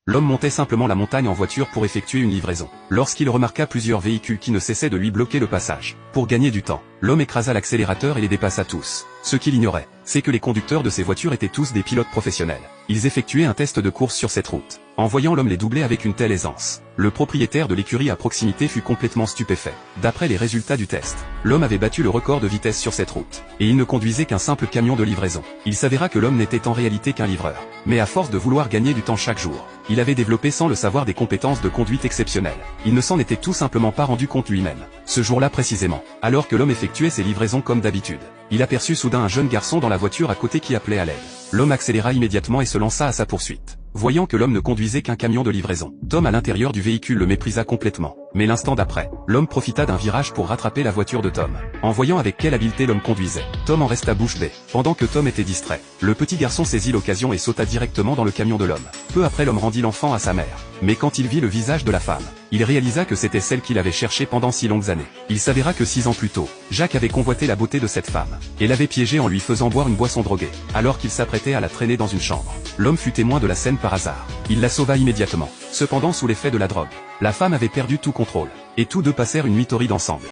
L'homme montait simplement la montagne en voiture pour effectuer une livraison. Lorsqu'il remarqua plusieurs véhicules qui ne cessaient de lui bloquer le passage. Pour gagner du temps, l'homme écrasa l'accélérateur et les dépassa tous. Ce qu'il ignorait, c'est que les conducteurs de ces voitures étaient tous des pilotes professionnels. Ils effectuaient un test de course sur cette route. En voyant l'homme les doubler avec une telle aisance, le propriétaire de l'écurie à proximité fut complètement stupéfait. D'après les résultats du test, l'homme avait battu le record de vitesse sur cette route. Et il ne conduisait qu'un simple camion de livraison. Il s'avéra que l'homme n'était en réalité qu'un livreur. Mais à force de vouloir gagner du temps chaque jour, il avait développé sans le savoir des compétences de conduite exceptionnelles. Il ne s'en était tout simplement pas rendu compte lui-même. Ce jour-là précisément, alors que l'homme effectuait ses livraisons comme d'habitude, il aperçut soudain un jeune garçon dans la voiture à côté qui appelait à l'aide. L'homme accéléra immédiatement et se lança à sa poursuite. Voyant que l'homme ne conduisait qu'un camion de livraison, Tom à l'intérieur du véhicule le méprisa complètement. Mais l'instant d'après, l'homme profita d'un virage pour rattraper la voiture de Tom. En voyant avec quelle habileté l'homme conduisait, Tom en resta bouche bée. Pendant que Tom était distrait, le petit garçon saisit l'occasion et sauta directement dans le camion de l'homme. Peu après l'homme rendit l'enfant à sa mère. Mais quand il vit le visage de la femme, il réalisa que c'était celle qu'il avait cherchée pendant si longues années. Il s'avéra que 6 ans plus tôt, Jacques avait convoité la beauté de cette femme, et l'avait piégée en lui faisant boire une boisson droguée, alors qu'il s'apprêtait à la traîner dans une chambre. L'homme fut témoin de la scène par hasard. Il la sauva immédiatement. Cependant sous l'effet de la drogue, la femme avait perdu tout contrôle, et tous deux passèrent une nuit torride ensemble.